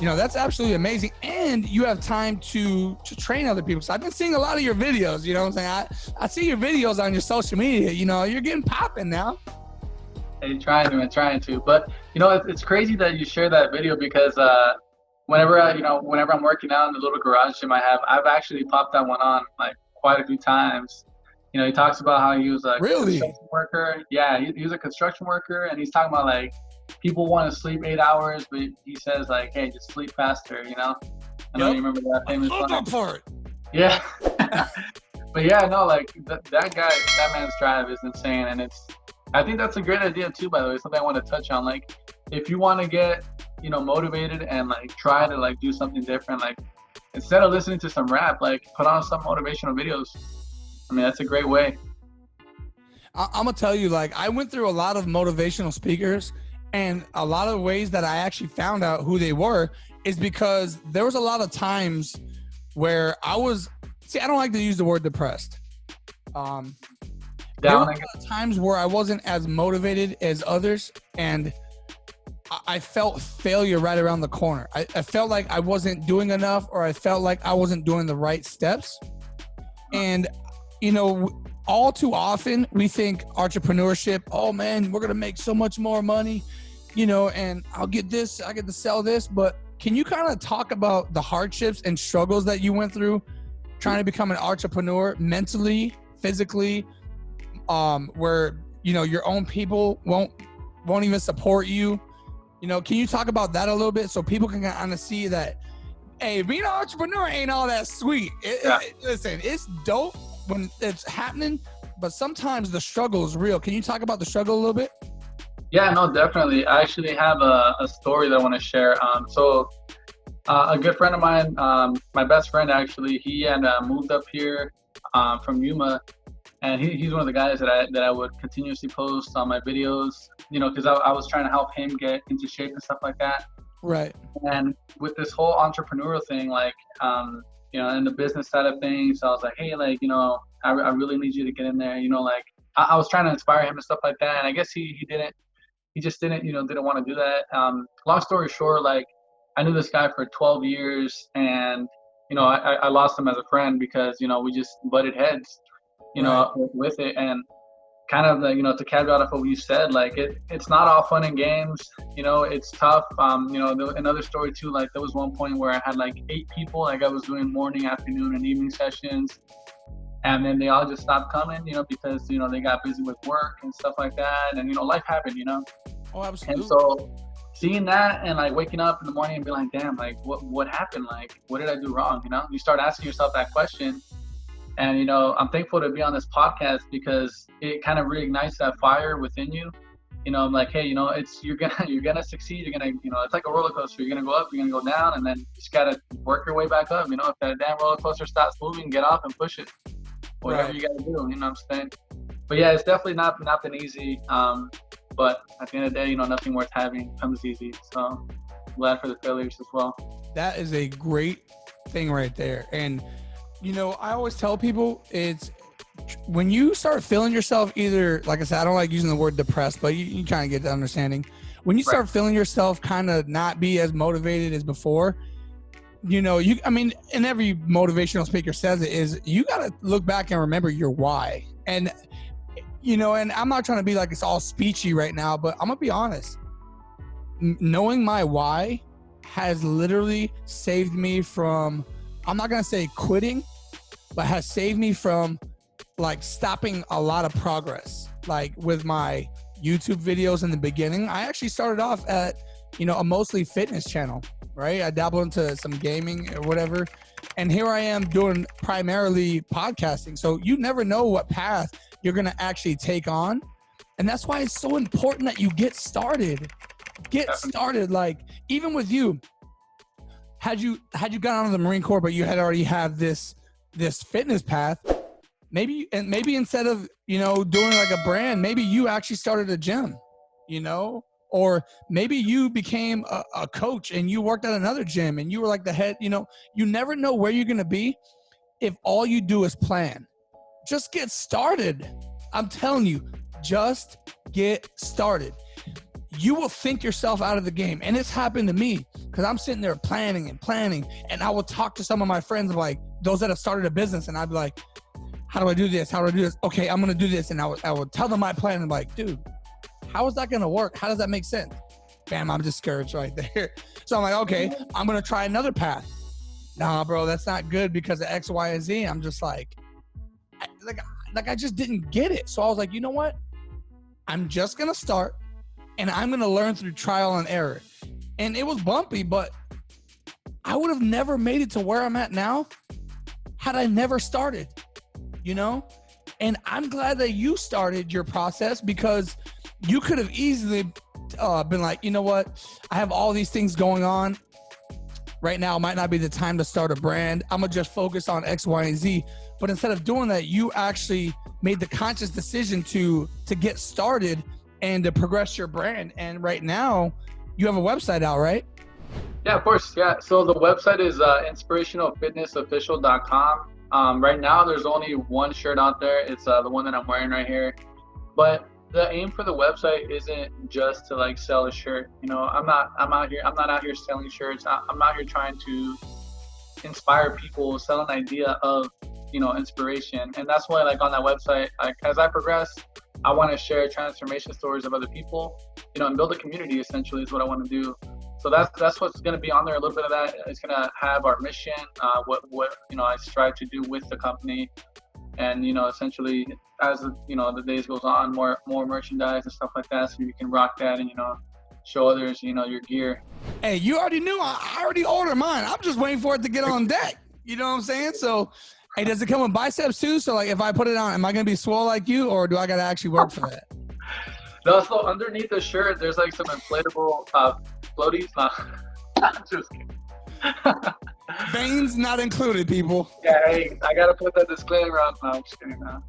That's absolutely amazing. And you have time to train other people. So I've been seeing a lot of your videos, you know what I'm saying? I see your videos on your social media, you're getting popping now. Hey, trying to. But it's crazy that you share that video because whenever I'm working out in the little garage gym I've actually popped that one on like quite a few times. He talks about how he was a Really? construction worker. Yeah, he was a construction worker, and he's talking about like people want to sleep 8 hours, but he says like, hey, just sleep faster. I know you remember that famous line. That part. Yeah. But yeah, no, like that man's drive is insane, and I think that's a great idea too. By the way, something I want to touch on. Like, if you want to get motivated and like try to like do something different, like instead of listening to some rap, like put on some motivational videos. I mean, that's a great way. I'm gonna tell you, like, I went through a lot of motivational speakers, and a lot of ways that I actually found out who they were is because there was a lot of times where I don't like to use the word depressed. There were a lot of times where I wasn't as motivated as others, and I felt failure right around the corner. I felt like I wasn't doing enough, or I felt like I wasn't doing the right steps. And, all too often we think entrepreneurship, oh man, we're going to make so much more money, and I get to sell this. But can you kind of talk about the hardships and struggles that you went through trying to become an entrepreneur mentally, physically, where, your own people won't even support you? Can you talk about that a little bit so people can kind of see that, hey, being an entrepreneur ain't all that sweet. Listen, it's dope when it's happening, but sometimes the struggle is real. Can you talk about the struggle a little bit? Yeah, no, definitely. I actually have a story that I want to share. So a good friend of mine, my best friend actually, he had moved up here from Yuma, and he's one of the guys that I would continuously post on my videos, because I was trying to help him get into shape and stuff like that. Right. And with this whole entrepreneurial thing, like, in the business side of things, I was like, hey, like, I really need you to get in there, like, I was trying to inspire him and stuff like that. And I guess he just didn't want to do that. Long story short, like, I knew this guy for 12 years, and, I lost him as a friend because, we just butted heads, with it. And kind of the, to caveat off what you said, like it's not all fun and games, it's tough. Another story too, like there was one point where I had like 8 people, like I was doing morning, afternoon, and evening sessions, and then they all just stopped coming, because, they got busy with work and stuff like that. And, life happened, Oh, absolutely. And so seeing that and like waking up in the morning and be like, damn, like what happened? Like, what did I do wrong? You start asking yourself that question. And, I'm thankful to be on this podcast because it kind of reignites that fire within you. I'm like, hey, you're gonna succeed. You're gonna, it's like a roller coaster. You're gonna go up, you're gonna go down, and then you just gotta work your way back up. If that damn roller coaster stops moving, get off and push it. Whatever you gotta do, you know what I'm saying? But yeah, it's definitely not been easy. But at the end of the day, nothing worth having comes easy. So I'm glad for the failures as well. That is a great thing right there. And I always tell people it's when you start feeling yourself either, like I said, I don't like using the word depressed, but you kind of get the understanding. When you start feeling yourself kind of not be as motivated as before, and every motivational speaker says it is, you got to look back and remember your why. And, and I'm not trying to be like it's all speechy right now, but I'm going to be honest. Knowing my why has literally saved me from, I'm not going to say quitting, but has saved me from like stopping a lot of progress. Like with my YouTube videos in the beginning, I actually started off at, a mostly fitness channel, right? I dabbled into some gaming or whatever. And here I am doing primarily podcasting. So you never know what path you're going to actually take on. And that's why it's so important that you get started. Get started. Like even with you, had you gone out of the Marine Corps, but you had already had this fitness path, maybe instead of, doing like a brand, maybe you actually started a gym, or maybe you became a coach and you worked at another gym and you were like the head, you never know where you're going to be if all you do is plan. Just get started. I'm telling you, just get started. You will think yourself out of the game. And it's happened to me because because I'm sitting there planning, and I will talk to some of my friends, like those that have started a business, and I'd be like, how do I do this? How do I do this? Okay, I'm gonna do this, and I would tell them my plan, and I'm like, dude, how is that gonna work? How does that make sense? Bam, I'm discouraged right there. So I'm like, okay, I'm gonna try another path. Nah, bro, that's not good because of X, Y, and Z. I'm just like I just didn't get it. So I was like, you know what? I'm just gonna start, and I'm gonna learn through trial and error. And it was bumpy, but I would have never made it to where I'm at now had I never started, you know? And I'm glad that you started your process, because you could have easily been like, you know what? I have all these things going on. Right now might not be the time to start a brand. I'm gonna just focus on X, Y, and Z. But instead of doing that, you actually made the conscious decision to get started and to progress your brand. And right now, you have a website out, right? Yeah, of course. Yeah. So the website is inspirationalfitnessofficial.com. Right now, there's only one shirt out there. It's the one that I'm wearing right here. But the aim for the website isn't just to like sell a shirt. You know, I'm not out here selling shirts. I'm out here trying to inspire people, sell an idea of, you know, inspiration. And that's why, like, on that website, like, as I progress, I want to share transformation stories of other people, you know, and build a community, essentially, is what I want to do. So that's what's going to be on there. A little bit of that. It's going to have our mission, what you know, I strive to do with the company. And, you know, essentially, as you know, the days goes on, more merchandise and stuff like that, so you can rock that and, you know, show others, you know, your gear. Hey, you already knew. I already ordered mine. I'm just waiting for it to get on deck. You know what I'm saying? So, hey, does it come with biceps too? So, like, if I put it on, am I gonna be swole like you, or do I gotta actually work for that? No, so underneath the shirt, there's like some inflatable floaties. I'm just kidding. Veins not included, people. Yeah, hey, I gotta put that disclaimer on. No, I'm just kidding now.